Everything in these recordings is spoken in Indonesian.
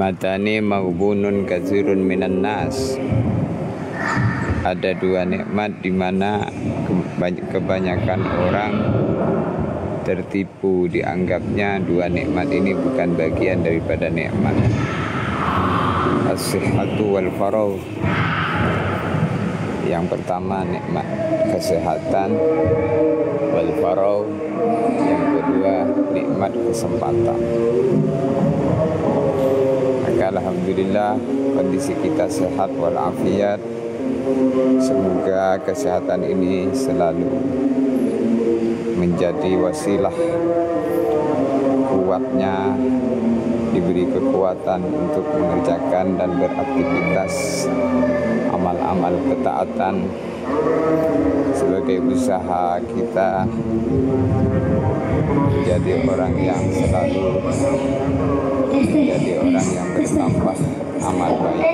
Ni'matani maghbunun katsirun minan nas. Ada dua nikmat di mana kebanyakan orang tertipu, dianggapnya dua nikmat ini bukan bagian daripada nikmat. As-sihhatu wal faragh. Yang pertama nikmat kesehatan, wal faragh. Yang kedua nikmat kesempatan. Maka alhamdulillah kondisi kita sehat walafiat. Semoga kesehatan ini selalu menjadi wasilah kuatnya, diberi kekuatan untuk mengerjakan dan beraktivitas amal-amal ketaatan sebagai usaha kita menjadi orang yang selalu menjadi orang yang bertambah amal baik.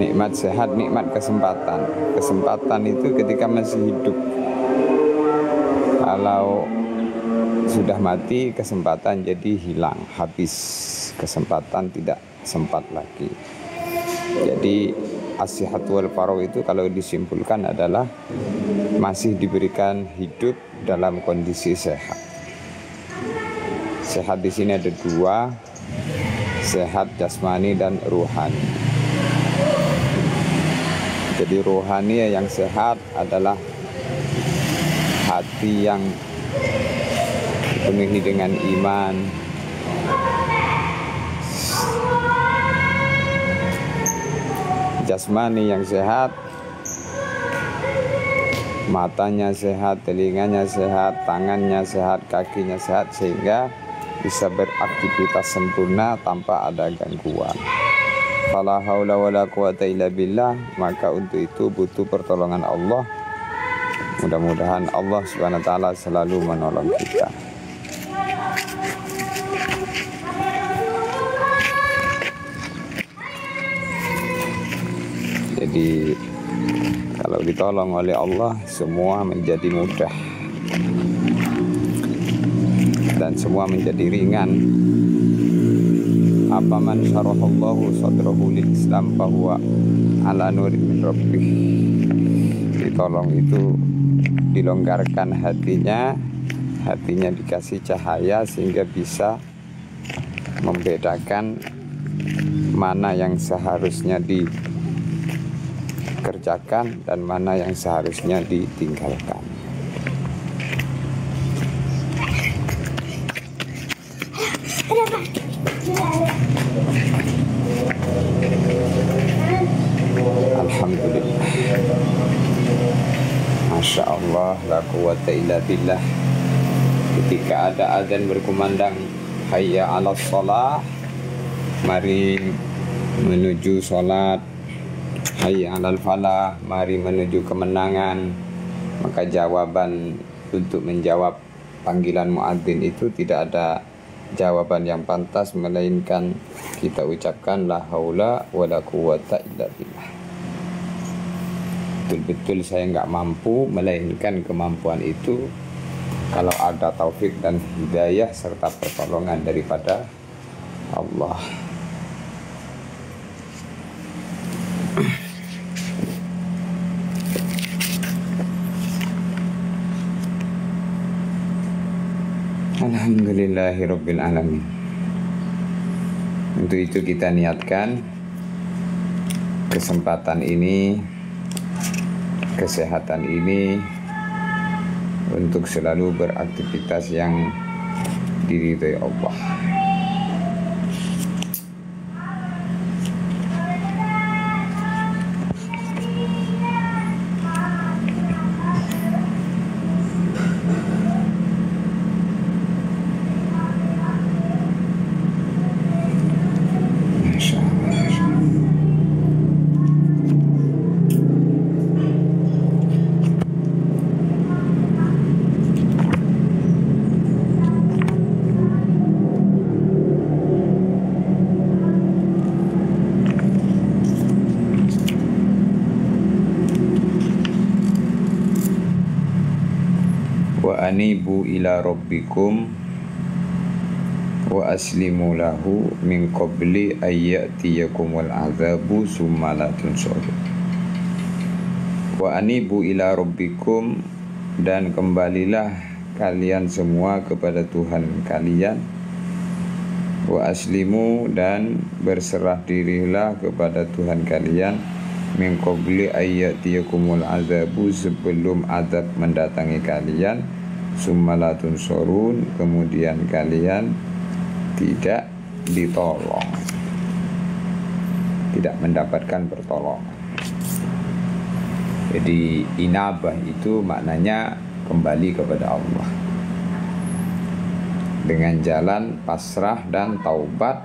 Nikmat sehat, nikmat kesempatan. Kesempatan itu ketika masih hidup. Kalau sudah mati, kesempatan jadi hilang, habis. Kesempatan tidak sempat lagi. Jadi as-sihhatu wal faragh itu kalau disimpulkan adalah masih diberikan hidup dalam kondisi sehat. Sehat di sini ada dua, sehat jasmani dan ruhani. Jadi rohani yang sehat adalah hati yang dipenuhi dengan iman, jasmani yang sehat, matanya sehat, telinganya sehat, tangannya sehat, kakinya sehat, sehingga bisa beraktivitas sempurna tanpa ada gangguan. Fala haula wala quwata illa billah. Maka untuk itu butuh pertolongan Allah. Mudah-mudahan Allah Subhanahu wa taala selalu menolong kita. Jadi kalau ditolong oleh Allah, semua menjadi mudah dan semua menjadi ringan. Apaman syarahallahu sadrahu lil Islam bahwa ala nurin min rabbih. Ditolong itu dilonggarkan hatinya dikasih cahaya sehingga bisa membedakan mana yang seharusnya dikerjakan dan mana yang seharusnya ditinggalkan. Alhamdulillah. Masya Allah, la quwata illa billah. Ketika ada azan berkumandang hayya 'alas shalah, mari menuju salat. Hayya 'alal falah, mari menuju kemenangan. Maka jawaban untuk menjawab panggilan muadzin itu tidak ada jawaban yang pantas, melainkan kita ucapkan la haula wala quwata illa billah. Betul-betul saya nggak mampu, melainkan kemampuan itu kalau ada taufik dan hidayah serta pertolongan daripada Allah. Alhamdulillahirabbil alamin. Untuk itu kita niatkan kesempatan ini, kesehatan ini untuk selalu beraktivitas yang diridhai Allah. anibu ila rabbikum wa aslimu lahu min qabli ayyatiyakumul azabu summa la tunsarun. Wa anibu ila rabbikum, dan kembalilah kalian semua kepada Tuhan kalian. Wa aslimu, dan berserah dirilah kepada Tuhan kalian. Min qabli ayyatiyakumul azabu, sebelum azab mendatangi kalian. Summa la tunsarun, kemudian kalian tidak ditolong, tidak mendapatkan pertolongan. Jadi inabah itu maknanya kembali kepada Allah dengan jalan pasrah dan taubat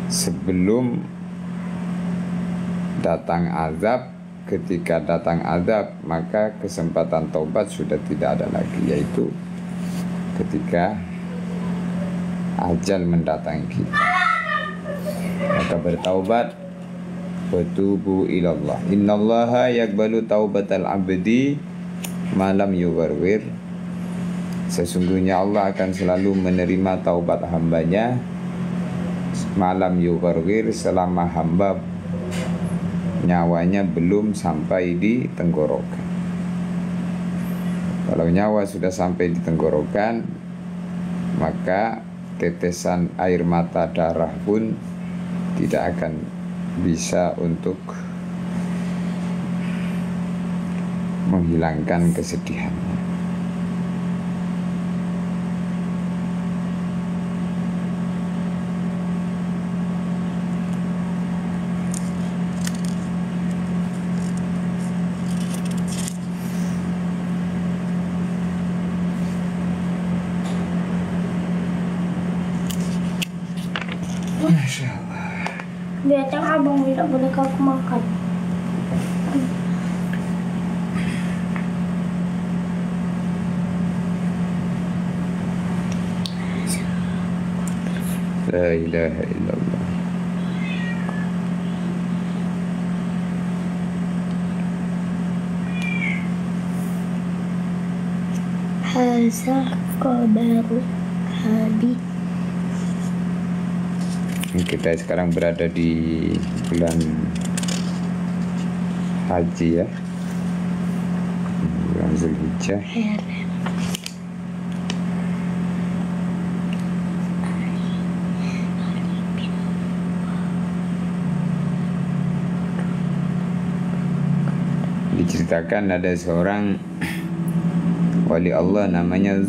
sebelum datang azab. Ketika datang azab, maka kesempatan taubat sudah tidak ada lagi, yaitu ketika ajal mendatangi kita. Maka bertaubat, watubu ilallah. Innallaha yaqbalu taubatal abdi malam yuwarwir. Sesungguhnya Allah akan selalu menerima taubat hambanya malam yuwarwir, selama hamba nyawanya belum sampai di tenggorokan. Kalau nyawa sudah sampai di tenggorokan, maka tetesan air mata darah pun tidak akan bisa untuk menghilangkan kesedihan. Masya Allah. Biarkan abang tidak boleh kau makan. La ilaha illallah. Haza qabaru habib. Kita sekarang berada di bulan haji ya, bulan Zulhijjah. Diceritakan ada seorang wali Allah namanya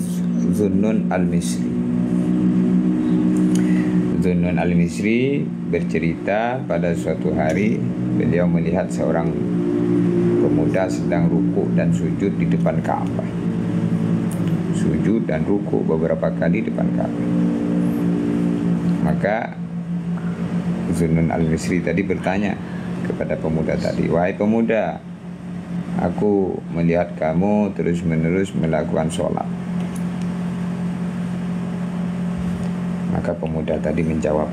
Zunnun al-Misri. Zunnun al-Misri bercerita, pada suatu hari beliau melihat seorang pemuda sedang rukuk dan sujud di depan Ka'bah. Sujud dan rukuk beberapa kali di depan Ka'bah. Maka Zunnun al-Misri tadi bertanya kepada pemuda tadi, "Wahai pemuda, aku melihat kamu terus-menerus melakukan sholat." Maka pemuda tadi menjawab,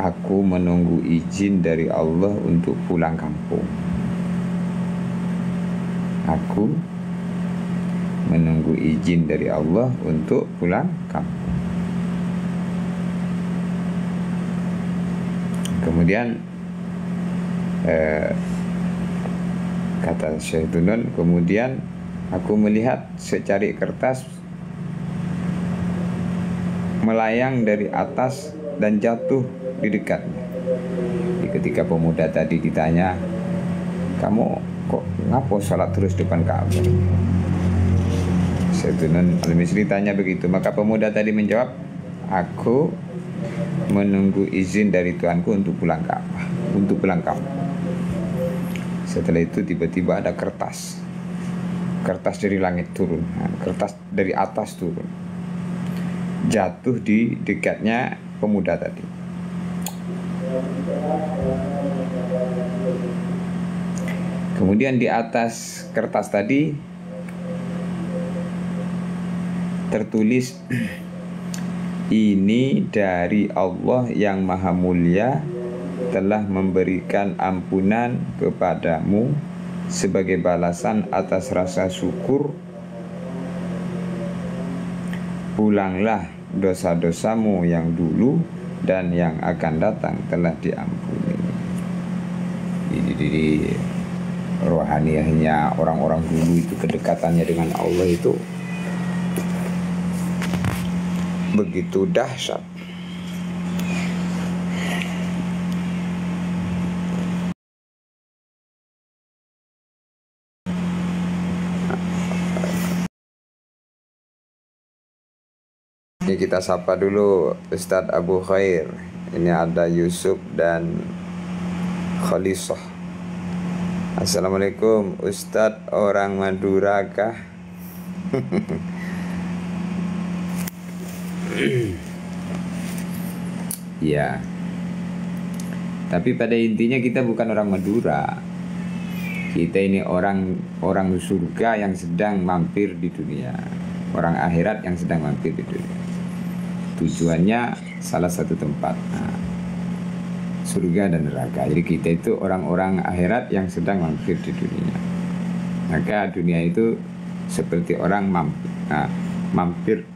"Aku menunggu izin dari Allah untuk pulang kampung. Aku menunggu izin dari Allah untuk pulang kampung." Kemudian kata Syekh Dunun, kemudian aku melihat secari kertas melayang dari atas dan jatuh di dekatnya. Jadi ketika pemuda tadi ditanya, "Kamu kok ngapo sholat terus depan Ka'bah?" Sayyidun al-Misri tanya begitu. Maka pemuda tadi menjawab, "Aku menunggu izin dari Tuhanku untuk pulang Ka'bah, untuk pulang kampung." Setelah itu tiba-tiba ada kertas dari langit turun, kertas dari atas turun, jatuh di dekatnya pemuda tadi. Kemudian di atas kertas tadi tertulis, "Ini dari Allah yang Maha Mulia telah memberikan ampunan kepadamu sebagai balasan atas rasa syukur, pulanglah dosa-dosamu yang dulu dan yang akan datang telah diampuni. Jadi rohaniahnya orang-orang dulu itu, kedekatannya dengan Allah itu begitu dahsyat. Ini kita sapa dulu Ustadz Abu Khair. Ini ada Yusuf dan Khalisah. Assalamualaikum Ustadz, orang Madura kah? Ya. Tapi pada intinya kita bukan orang Madura. Kita ini orang surga yang sedang mampir di dunia. Orang akhirat yang sedang mampir di dunia. Tujuannya salah satu tempat, surga dan neraka. Jadi kita itu orang-orang akhirat yang sedang mampir di dunia. Maka dunia itu seperti orang mampir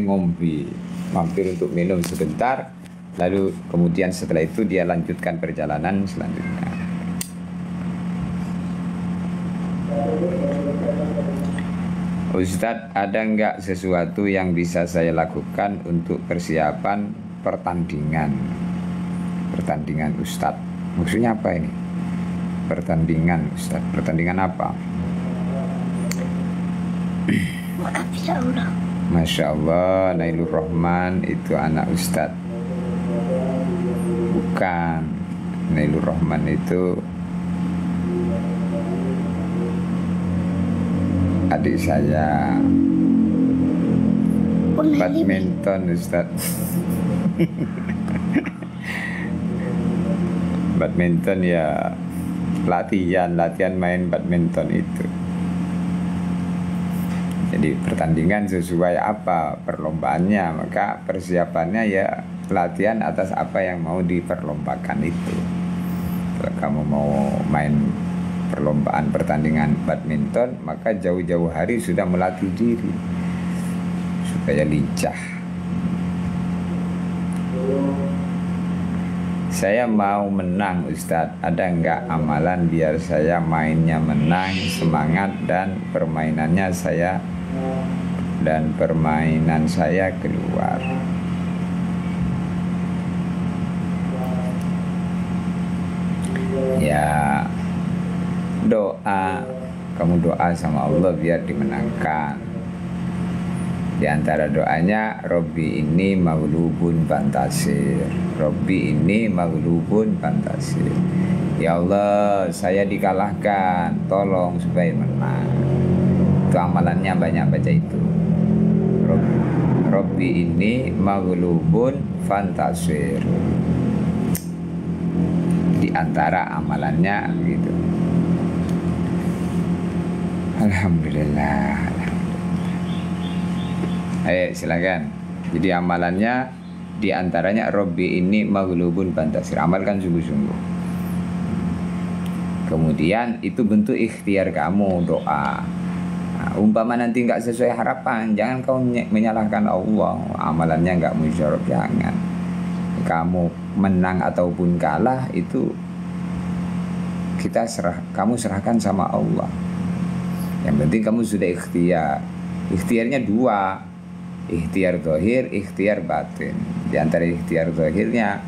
ngombe, mampir untuk minum sebentar, lalu kemudian setelah itu dia lanjutkan perjalanan selanjutnya. Ustadz, ada nggak sesuatu yang bisa saya lakukan untuk persiapan pertandingan Ustadz? Maksudnya apa ini? Pertandingan Ustadz, pertandingan apa? Maaf ya Allah. Masya Allah, Nailur Rahman itu anak Ustadz. Bukan, Nailur Rahman itu adik saya. Badminton Ustadz. Badminton ya, latihan main badminton itu. Jadi pertandingan sesuai apa perlombaannya, maka persiapannya ya latihan atas apa yang mau diperlombakan itu. Kalau kamu mau main perlombaan pertandingan badminton, maka jauh-jauh hari sudah melatih diri supaya lincah. Saya mau menang Ustadz, ada nggak amalan biar saya mainnya menang, semangat dan permainan saya keluar? Ya, doa, kamu doa sama Allah biar dimenangkan. Di antara doanya, Robbi ini maghlubun fantasir. Robbi ini maghlubun fantasir. Ya Allah, saya dikalahkan, tolong supaya menang. Itu amalannya, banyak baca itu. Robbi ini maghlubun fantasir. Di antara amalannya gitu. Alhamdulillah. Ayo silakan. Jadi amalannya di antaranya Robbi ini maghlubun fantasir. Amalkan sungguh-sungguh. Kemudian itu bentuk ikhtiar kamu, doa. Umpama nanti nggak sesuai harapan, jangan kau menyalahkan Allah. Amalannya nggak mujarab, jangan. Kamu menang ataupun kalah itu kamu serahkan sama Allah. Yang penting kamu sudah ikhtiar. Ikhtiarnya dua, ikhtiar zahir, ikhtiar batin. Di antara ikhtiar zahirnya,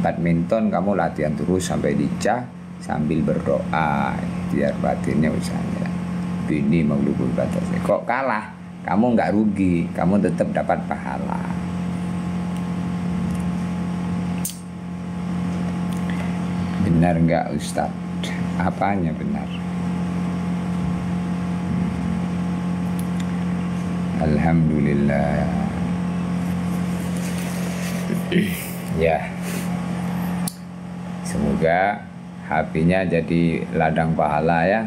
badminton kamu latihan terus sampai lincah sambil berdoa. Ikhtiar batinnya misalnya, ini maghlubun fantasir. Kok kalah, kamu nggak rugi, kamu tetap dapat pahala. Benar nggak Ustadz? Apanya benar? Alhamdulillah. Ya, semoga HP-nya jadi ladang pahala ya.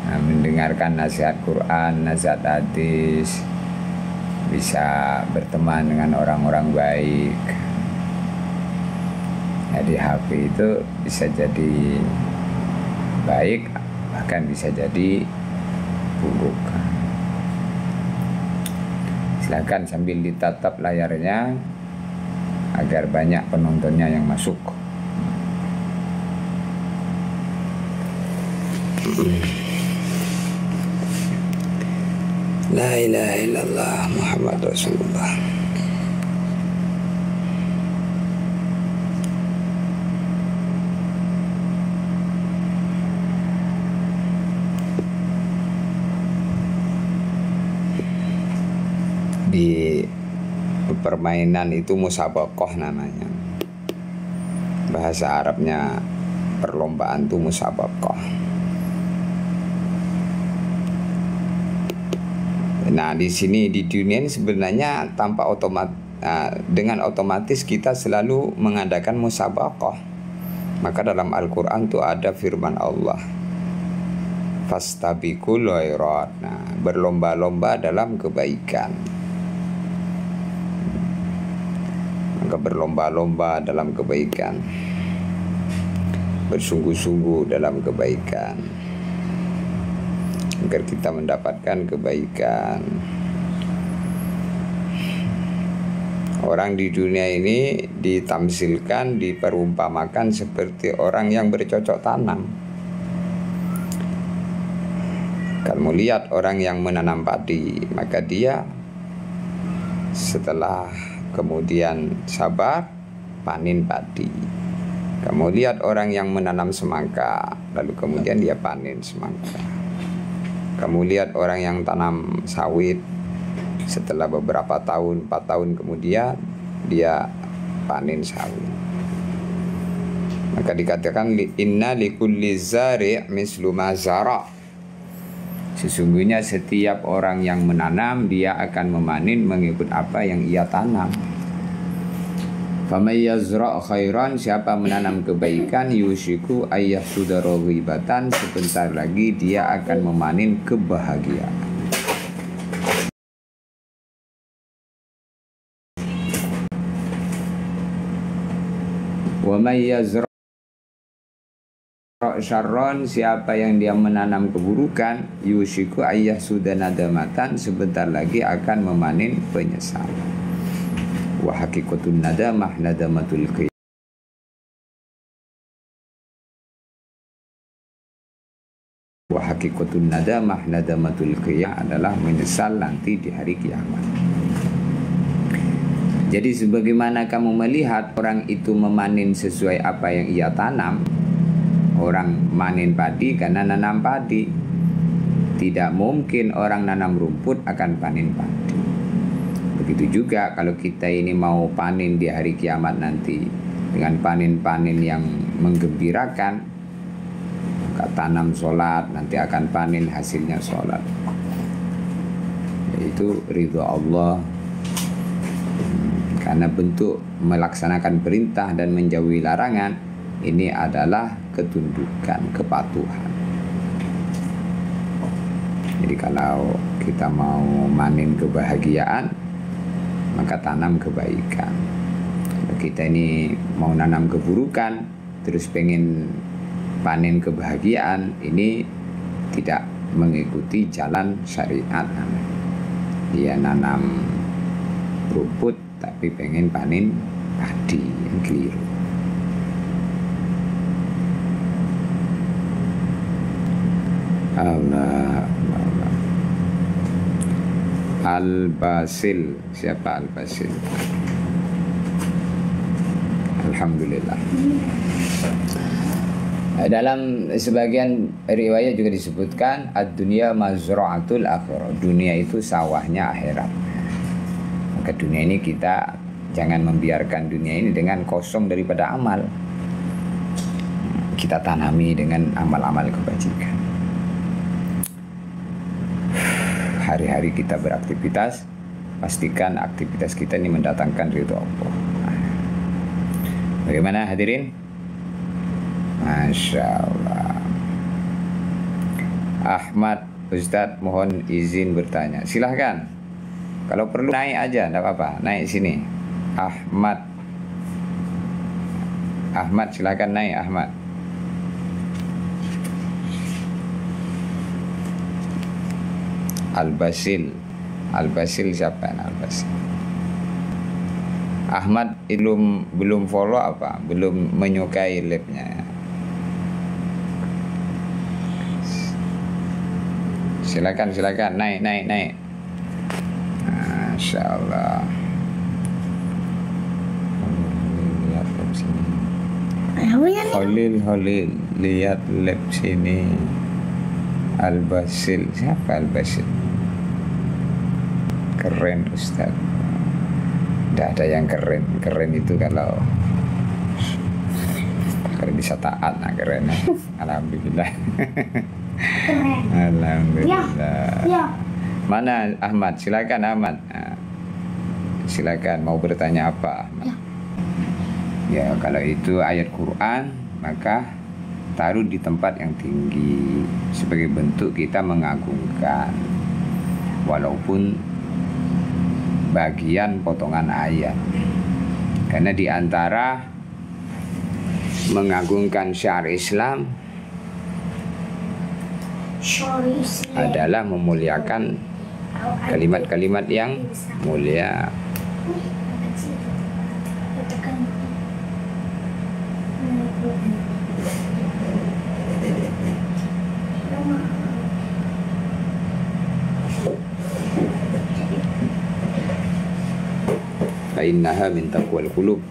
Mendengarkan nasihat Quran, nasihat hadis, bisa berteman dengan orang-orang baik. Jadi HP itu bisa jadi baik bahkan bisa jadi buruk. Silakan sambil ditatap layarnya agar banyak penontonnya yang masuk. La ilaha illallah Muhammad Rasulullah. Di permainan itu musabaqah namanya. Bahasa Arabnya perlombaan itu musabaqah. Nah, di sini di dunia ini sebenarnya dengan otomatis kita selalu mengadakan musabaqah. Maka dalam Al-Qur'an itu ada firman Allah, fastabiqul khairat. Nah, berlomba-lomba dalam kebaikan. Maka berlomba-lomba dalam kebaikan, bersungguh-sungguh dalam kebaikan, agar kita mendapatkan kebaikan. Orang di dunia ini ditamsilkan, diperumpamakan seperti orang yang bercocok tanam. Kamu lihat orang yang menanam padi, maka dia setelah kemudian sabar panen padi. Kamu lihat orang yang menanam semangka, lalu kemudian dia panen semangka. Kamu lihat orang yang tanam sawit, setelah beberapa tahun, 4 tahun kemudian dia panen sawit. Maka dikatakan inna likulli zari' mislu ma zara'. Sesungguhnya setiap orang yang menanam, dia akan memanen mengikut apa yang ia tanam. Famay yazra' khairan, siapa menanam kebaikan, yushiku ayyahsuda raghibatan, sebentar lagi dia akan memanen kebahagiaan. Wa may yazra' syarron, siapa yang dia menanam keburukan, yushiku ayyahsuda nadamatan, sebentar lagi akan memanen penyesalan. Wa haqiqatun nadamah nadamatul qiyamah. Wa haqiqatun nadamah nadamatul qiyamah adalah menyesal nanti di hari kiamat. Jadi sebagaimana kamu melihat orang itu memanen sesuai apa yang ia tanam. Orang manen padi karena nanam padi. Tidak mungkin orang nanam rumput akan panen padi. Begitu juga kalau kita ini mau panen di hari kiamat nanti dengan panen-panen yang menggembirakan, maka tanam sholat, nanti akan panen hasilnya sholat, yaitu ridho Allah. Karena bentuk melaksanakan perintah dan menjauhi larangan ini adalah ketundukan, kepatuhan. Jadi kalau kita mau manen kebahagiaan, maka tanam kebaikan. Kalau kita ini mau nanam keburukan, terus pengen panen kebahagiaan, ini tidak mengikuti jalan syariat. Dia nanam rumput tapi pengen panen padi, yang keliru. Allah. Al-Basil, siapa Al-Basil? Alhamdulillah. Dalam sebagian riwayat juga disebutkan ad-dunya mazra'atul akhirah. Dunia itu sawahnya akhirat. Maka dunia ini kita jangan membiarkan dunia ini dengan kosong daripada amal. Kita tanami dengan amal-amal kebajikan. Hari-hari kita beraktivitas, pastikan aktivitas kita ini mendatangkan ridho Allah. Bagaimana hadirin? Masya Allah. Ahmad Ustadz mohon izin bertanya. Silahkan. Kalau perlu naik aja, tidak apa-apa. Naik sini. Ahmad silahkan naik Ahmad. Al-Basil. Al-Basil siapa Al-Basil? Ahmad belum follow apa? Belum menyukai live-nya. Silakan naik. Masya Allah. Lihat live sini. Holil lihat live sini. Al-Basil, siapa Al-Basil? Keren Ustaz. Tidak ada yang keren itu kalau bisa taat, nah kerennya. Alhamdulillah. Alhamdulillah. Ya. Mana Ahmad? Silakan Ahmad. Nah, silakan mau bertanya apa Ahmad? Ya kalau itu ayat Quran maka taruh di tempat yang tinggi sebagai bentuk kita mengagungkan, walaupun bagian potongan ayat. Karena di antara mengagungkan syiar Islam adalah memuliakan kalimat-kalimat yang mulia. Fa'innaha min taqwal qulub.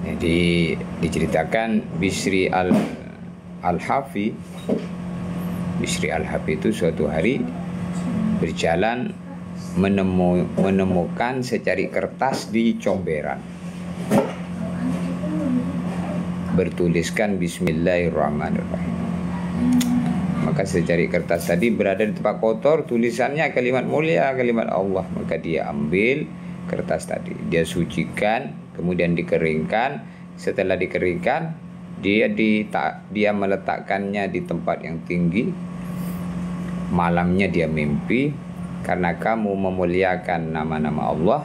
Jadi diceritakan Bisri al-Hafi. Bisri al-Hafi itu suatu hari berjalan menemukan secari kertas di comberan, bertuliskan Bismillahirrahmanirrahim. Maka secari kertas tadi berada di tempat kotor, tulisannya kalimat mulia, kalimat Allah. Maka dia ambil kertas tadi, dia sucikan, kemudian dikeringkan. Setelah dikeringkan, dia meletakkannya di tempat yang tinggi. Malamnya dia mimpi, karena kamu memuliakan nama-nama Allah,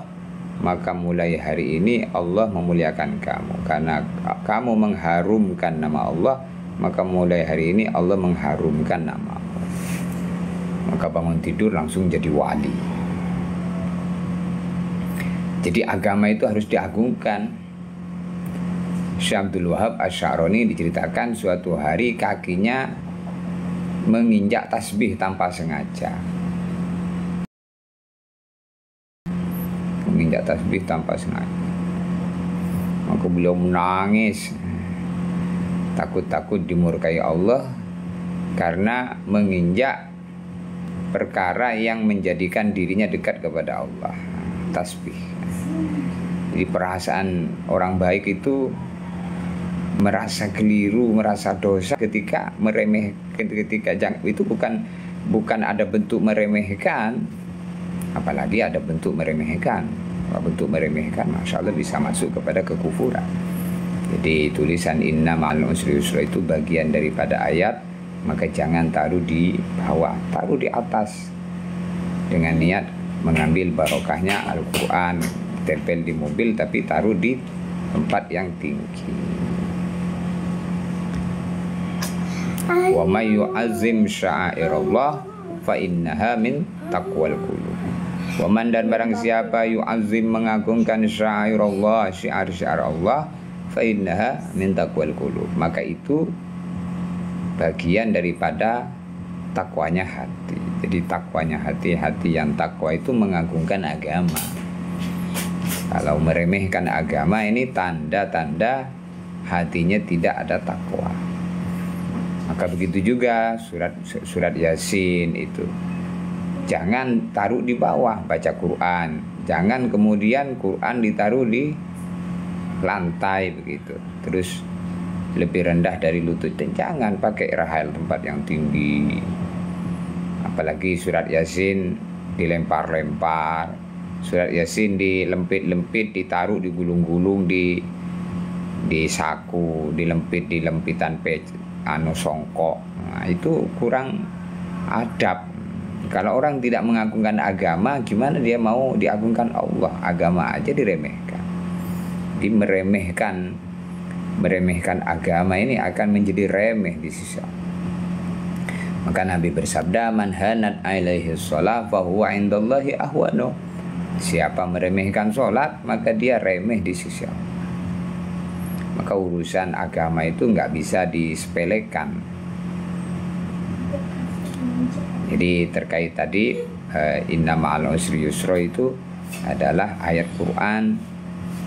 maka mulai hari ini Allah memuliakan kamu. Karena kamu mengharumkan nama Allah, maka mulai hari ini Allah mengharumkan namamu. Maka bangun tidur langsung jadi wali. Jadi agama itu harus diagungkan. Syekh Abdul Wahab Asy-Sya'rani diceritakan suatu hari kakinya menginjak tasbih tanpa sengaja. Menginjak tasbih tanpa sengaja. Maka beliau menangis, takut-takut dimurkai Allah karena menginjak perkara yang menjadikan dirinya dekat kepada Allah, tasbih. Jadi perasaan orang baik itu merasa keliru, merasa dosa ketika meremehkan, ketika itu bukan ada bentuk meremehkan, apalagi ada bentuk meremehkan. Kalau bentuk meremehkan, masya Allah bisa masuk kepada kekufuran. Jadi tulisan inna ma'al usri yusra itu bagian daripada ayat, maka jangan taruh di bawah, taruh di atas dengan niat mengambil barokahnya Al-Quran, tempel di mobil tapi taruh di tempat yang tinggi. Wa may yu'azzim sya'airallah fa innaha min taqwal qulub. Wa man dan barang siapa yu'azzim mengagungkan sya'airallah, syiar-syiar Allah, fa innaha min taqwal qulub, maka itu bagian daripada takwanya hati. Jadi takwanya hati yang takwa itu mengagungkan agama. Kalau meremehkan agama, ini tanda-tanda hatinya tidak ada takwa. Maka begitu juga surat Yasin itu. Jangan taruh di bawah baca Quran. Jangan kemudian Quran ditaruh di lantai begitu. Terus lebih rendah dari lutut. Dan jangan pakai rahel tempat yang tinggi. Apalagi surat Yasin dilempar-lempar. Surat Yasin dilempit-lempit, ditaruh, digulung-gulung di saku, dilempit di lempitan songkok. Nah, itu kurang adab. Kalau orang tidak mengagungkan agama, gimana dia mau diagungkan Allah? Agama aja diremehkan. Jadi meremehkan agama ini akan menjadi remeh di sisi Allah. Maka Nabi bersabda, man hanat alaihi shalah fa huwa indallahi ahwanu. Siapa meremehkan sholat, maka dia remeh di sisi Allah. Maka urusan agama itu nggak bisa disepelekan. Jadi terkait tadi inna ma'al usri yusra itu adalah ayat Quran.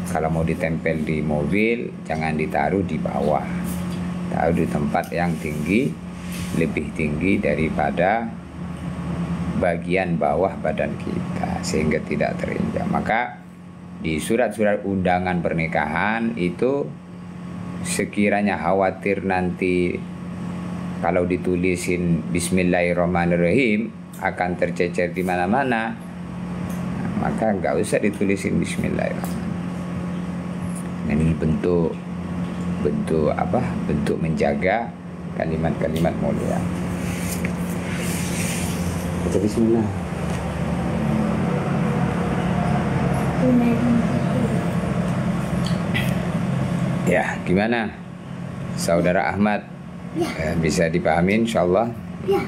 Kalau mau ditempel di mobil, jangan ditaruh di bawah, taruh di tempat yang tinggi, lebih tinggi daripada bagian bawah badan kita, sehingga tidak terinjak. Maka di surat-surat undangan pernikahan itu sekiranya khawatir nanti kalau ditulisin Bismillahirrahmanirrahim akan tercecer di mana-mana, maka nggak usah ditulisin Bismillahirrahmanirrahim. Ini bentuk menjaga kalimat-kalimat mulia. Baca Bismillah. Ya, gimana Saudara Ahmad? Ya. Bisa dipahami insyaallah? Ya.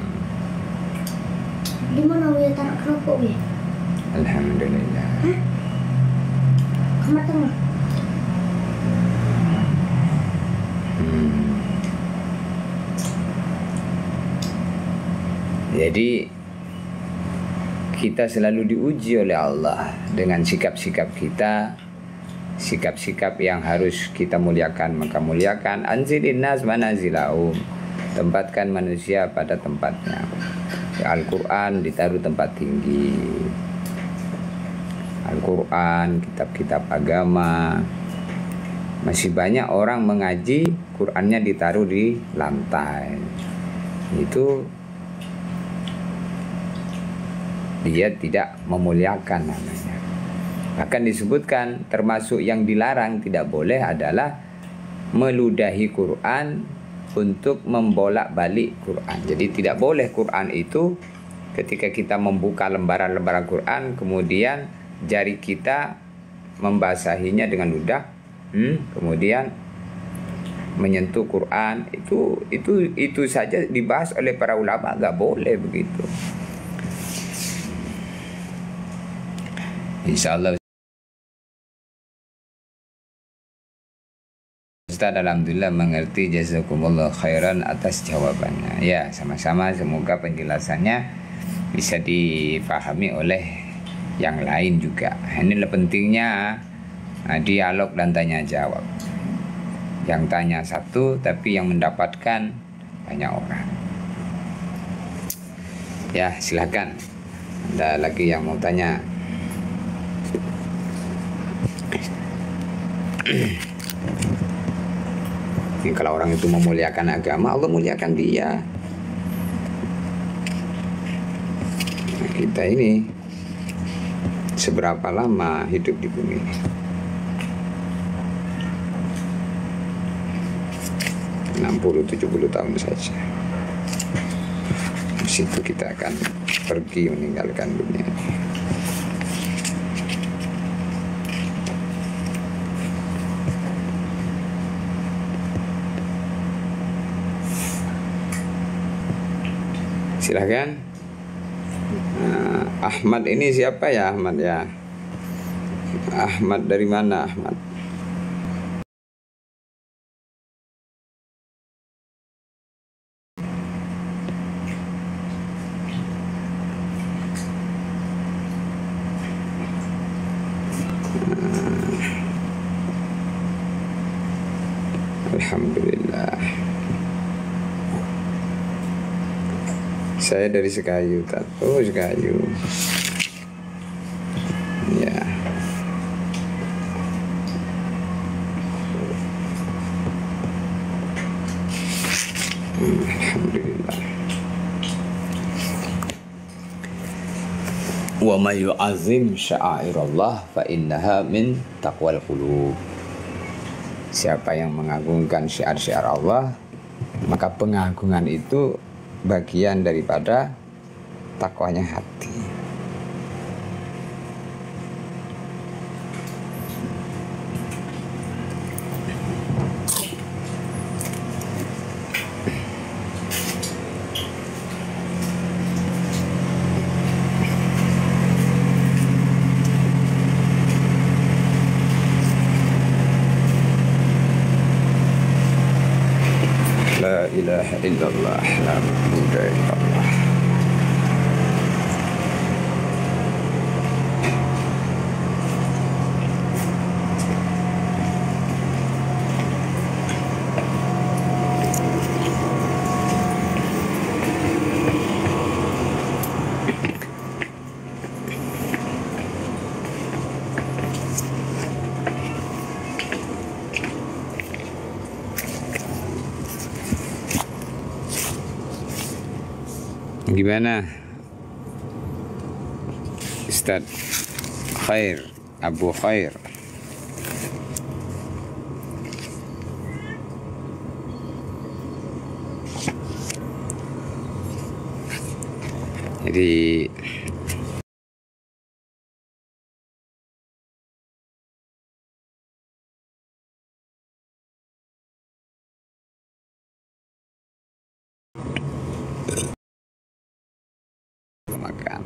Di mana Buya taruh kerupuk Buya? Alhamdulillah. Hah? Kamar tengah. Jadi kita selalu diuji oleh Allah dengan sikap-sikap kita, sikap-sikap yang harus kita muliakan, maka muliakan. Anzilin nas manazilahum, tempatkan manusia pada tempatnya. Al-Quran ditaruh tempat tinggi. Al-Quran, kitab-kitab agama. Masih banyak orang mengaji, Qurannya ditaruh di lantai. Itu dia tidak memuliakan namanya. Bahkan disebutkan termasuk yang dilarang tidak boleh adalah meludahi Quran untuk membolak-balik Quran. Jadi tidak boleh Quran itu ketika kita membuka lembaran-lembaran Quran kemudian jari kita membasahinya dengan ludah, kemudian menyentuh Quran, itu saja dibahas oleh para ulama, nggak boleh begitu. Insyaallah Ustaz alhamdulillah mengerti, jazakumullah khairan atas jawabannya. Ya, sama-sama, semoga penjelasannya bisa dipahami oleh yang lain juga. Inilah pentingnya dialog dan tanya jawab. Yang tanya satu tapi yang mendapatkan banyak orang. Ya, silakan. Ada lagi yang mau tanya? Ini kalau orang itu memuliakan agama, Allah muliakan dia. Nah, kita ini seberapa lama hidup di bumi ini? 60-70 tahun saja. Di situ kita akan pergi meninggalkan dunia ini. Silahkan. Ahmad ini siapa ya Ahmad ya? Ahmad dari mana Ahmad? Alhamdulillah. Saya dari Sekayu, oh Sekayu. Ya. Alhamdulillah. Wa may yu'azzim sya'airallah fa innaha min taqwal qulub. Siapa yang mengagungkan syiar-syiar Allah, maka pengagungan itu bagian daripada takwanya hati. La ilaha illallah, la ilaha illallah. Gimana Ustaz Khair, Abu Khair? Jadi makan.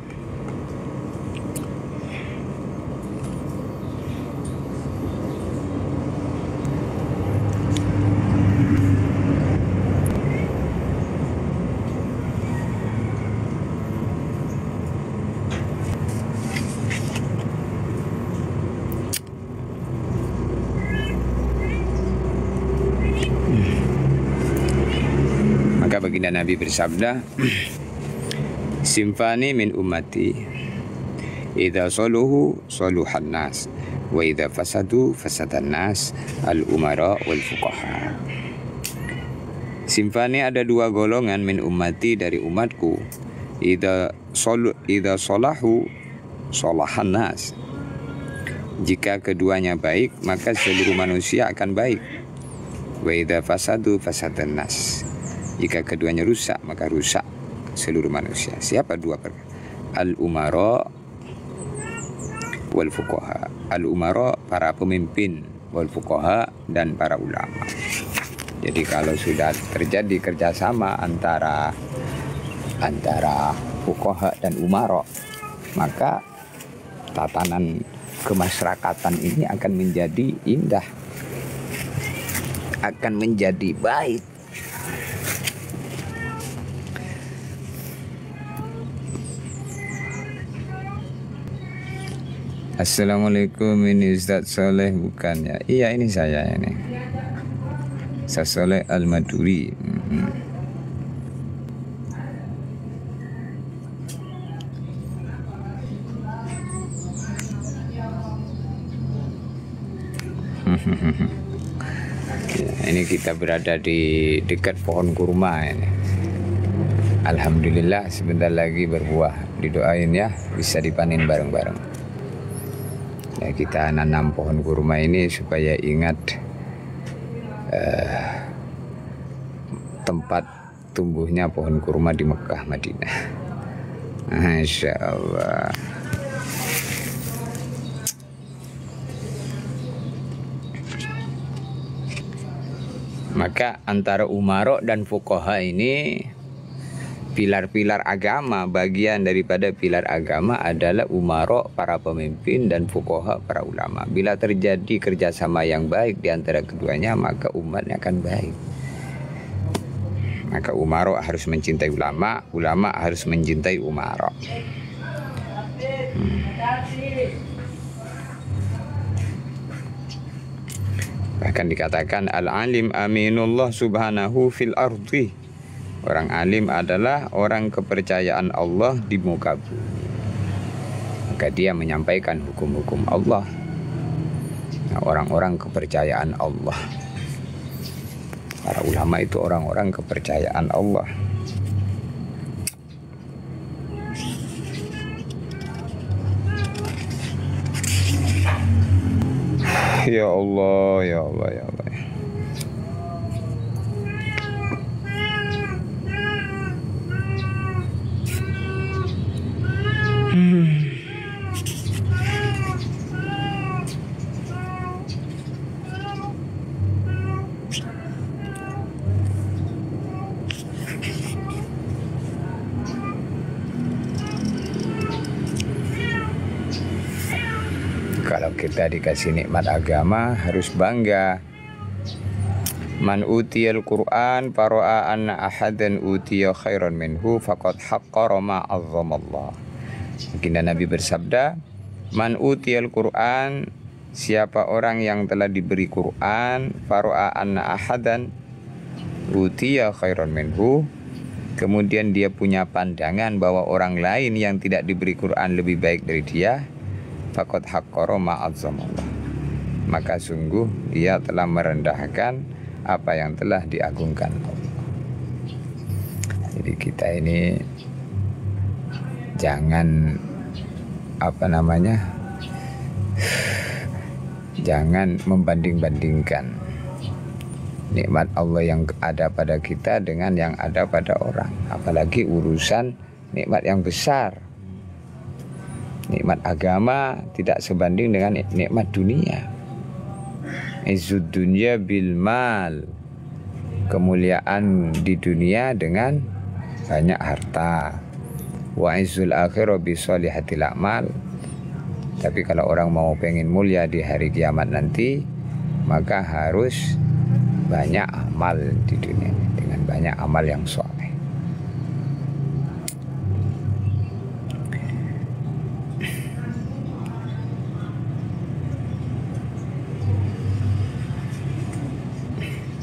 Maka baginda Nabi bersabda, Simfani min ummati, idza saluhu saluhan nas, wa idza fasadu fasadan nas, al umara wal fuqaha. Simfani, ada dua golongan min ummati, dari umatku. Idza salahu salahan nas. Jika keduanya baik, maka seluruh manusia akan baik. Wa idza fasadu fasadan nas. Jika keduanya rusak, maka rusak seluruh manusia. Siapa dua perkara? Al-umara wal fuqaha. Al-umara, para pemimpin, wal fuqaha, dan para ulama. Jadi kalau sudah terjadi kerjasama antara fuqaha dan umara, maka tatanan kemasyarakatan ini akan menjadi indah, akan menjadi baik. Assalamualaikum, ini Ustaz Soleh bukannya? Iya, ini saya ini. Ustaz Soleh Al-Maduri. Ini kita berada di dekat pohon kurma ini. Alhamdulillah sebentar lagi berbuah. Didoain ya, bisa dipanen bareng-bareng. Ya, kita nanam pohon kurma ini supaya ingat tempat tumbuhnya pohon kurma di Mekah, Madinah. Masya Allah. Maka antara umara dan fuqaha ini pilar-pilar agama, bagian daripada pilar agama adalah umara, para pemimpin, dan fuqaha, para ulama. Bila terjadi kerjasama yang baik di antara keduanya, maka umatnya akan baik. Maka umara harus mencintai ulama, ulama harus mencintai umara. Bahkan dikatakan al-alim aminullah subhanahu fil ardi. Orang alim adalah orang kepercayaan Allah di muka bumi. Maka dia menyampaikan hukum-hukum Allah. Nah, orang-orang kepercayaan Allah. Para ulama itu orang-orang kepercayaan Allah. Ya Allah, ya Allah, ya Allah. Kalau kita dikasih nikmat agama harus bangga. Man utiyal Qur'an fara'a anna ahadan utiya khairan minhu faqad haqqara ma 'azzamallah. Baginda Nabi bersabda, man utiyal Qur'an, siapa orang yang telah diberi Quran, fara'a anna ahadan utiya khairan minhu, kemudian dia punya pandangan bahwa orang lain yang tidak diberi Quran lebih baik dari dia, faqad haqqara ma 'azzamallah, maka sungguh dia telah merendahkan apa yang telah diagungkan Allah. Jadi kita ini jangan jangan membanding-bandingkan nikmat Allah yang ada pada kita dengan yang ada pada orang, apalagi urusan nikmat yang besar. Nikmat agama tidak sebanding dengan nikmat dunia. Izzud dunya bil mal, kemuliaan di dunia dengan banyak harta. Wa izzul akhirah bi sholihatil a'mal, tapi kalau orang mau pengen mulia di hari kiamat nanti, maka harus banyak amal di dunia dengan banyak amal yang soleh.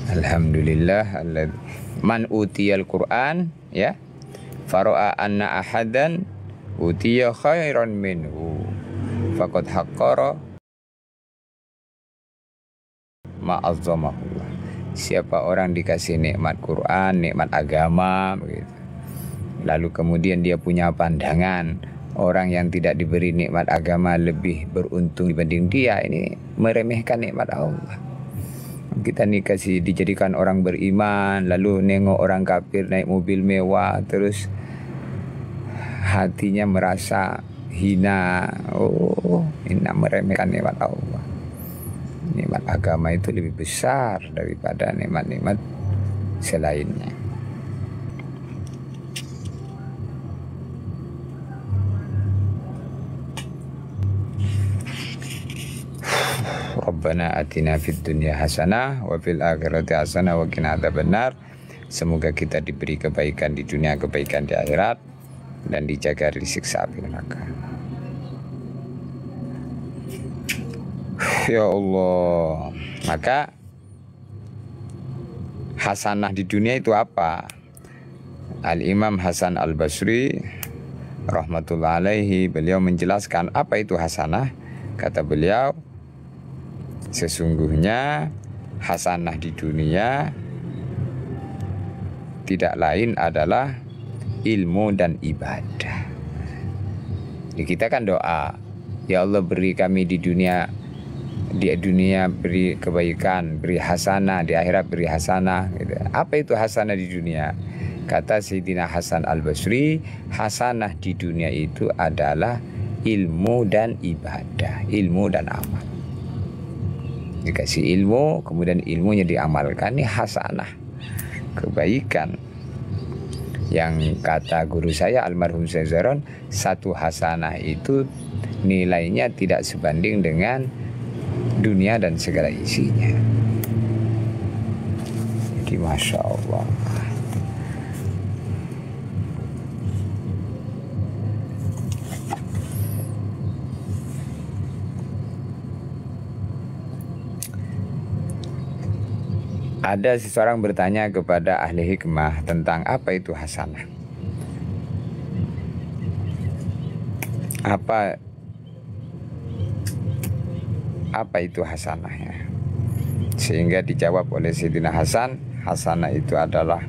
Alhamdulillah, man utiyal Qur'an, ya, fara'a anna ahadan utiya khairan minhu faqad haqqara ma 'azzamahullah. Siapa orang dikasih nikmat Quran, nikmat agama begitu, lalu kemudian dia punya pandangan orang yang tidak diberi nikmat agama lebih beruntung dibanding dia, ini meremehkan nikmat Allah. Kita nih dijadikan orang beriman, lalu nengok orang kafir naik mobil mewah, terus hatinya merasa hina. Oh, ini meremehkan nikmat Allah. Nikmat agama itu lebih besar daripada nikmat-nikmat selainnya. Rabbana atina fid dunya hasanah wa fil akhirati hasanah wa qina adzabannar. Semoga kita diberi kebaikan di dunia, kebaikan di akhirat, dan dijaga dari siksa api neraka. Ya Allah. Maka hasanah di dunia itu apa? Al-Imam Hasan Al-Basri rahmatullah alaihi, beliau menjelaskan apa itu hasanah. Kata beliau, sesungguhnya hasanah di dunia tidak lain adalah ilmu dan ibadah. Jadi kita kan doa, ya Allah beri kami di dunia beri kebaikan, beri hasanah, di akhirat beri hasanah gitu. Apa itu hasanah di dunia? Kata Sayyidina Hasan Al-Basri, hasanah di dunia itu adalah ilmu dan ibadah, ilmu dan amal. Dikasih ilmu, kemudian ilmunya diamalkan, ini hasanah, kebaikan. Yang kata guru saya almarhum Zaron, satu hasanah itu nilainya tidak sebanding dengan dunia dan segala isinya. Jadi Masya Allah. Ada seseorang bertanya kepada ahli hikmah tentang apa itu hasanah. Apa itu hasanahnya? Sehingga dijawab oleh Sayyidina Hasan, hasanah itu adalah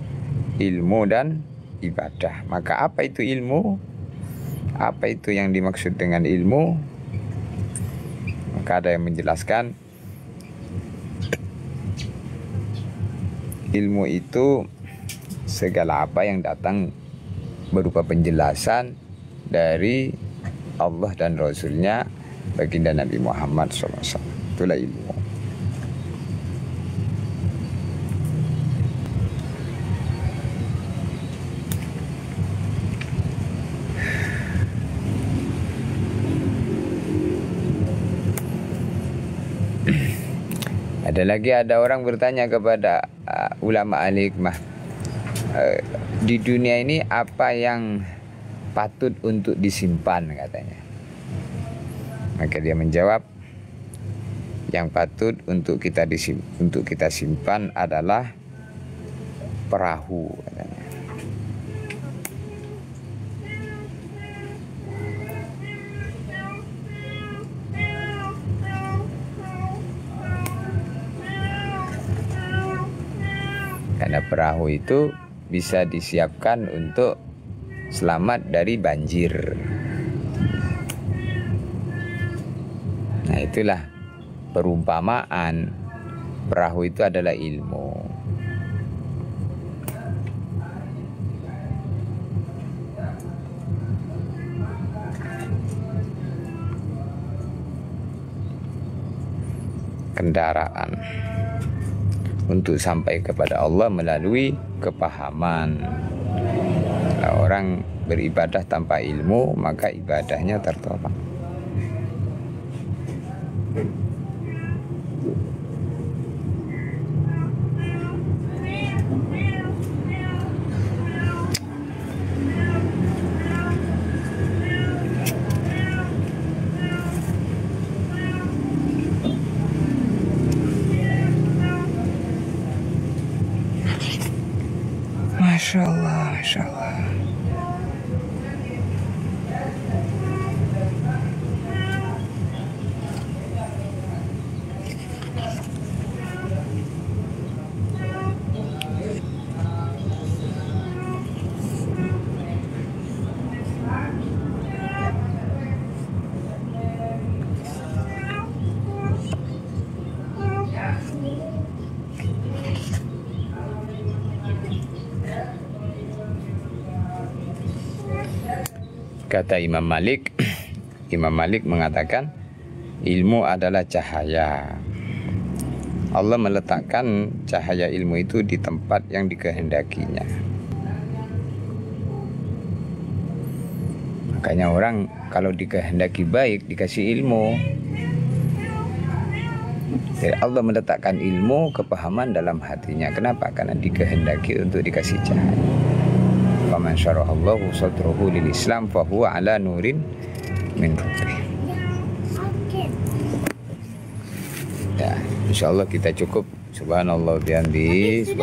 ilmu dan ibadah. Maka apa itu ilmu? Apa itu yang dimaksud dengan ilmu? Maka ada yang menjelaskan, ilmu itu segala apa yang datang berupa penjelasan dari Allah dan Rasulnya, baginda Nabi Muhammad SAW. Itulah ilmu. Ada orang bertanya kepada ulama al-hikmah, di dunia ini apa yang patut untuk disimpan katanya. Maka dia menjawab, yang patut untuk kita simpan adalah perahu katanya. Karena perahu itu bisa disiapkan untuk selamat dari banjir. Nah, itulah perumpamaan perahu itu adalah ilmu. Kendaraan untuk sampai kepada Allah melalui kepahaman. Kalau orang beribadah tanpa ilmu, maka ibadahnya tertolak. Masya Allah, Masya Allah. Kata Imam Malik, Imam Malik mengatakan ilmu adalah cahaya. Allah meletakkan cahaya ilmu itu di tempat yang dikehendakinya. Makanya orang kalau dikehendaki baik dikasih ilmu. Jadi Allah meletakkan ilmu, kepahaman dalam hatinya. Kenapa? Karena dikehendaki untuk dikasih cahaya. Faman syarahallahu sadruhu lil Islam fahuwa ala nurin min rabbih. Ya, insyaallah kita cukup. Subhanallah bihamdihi.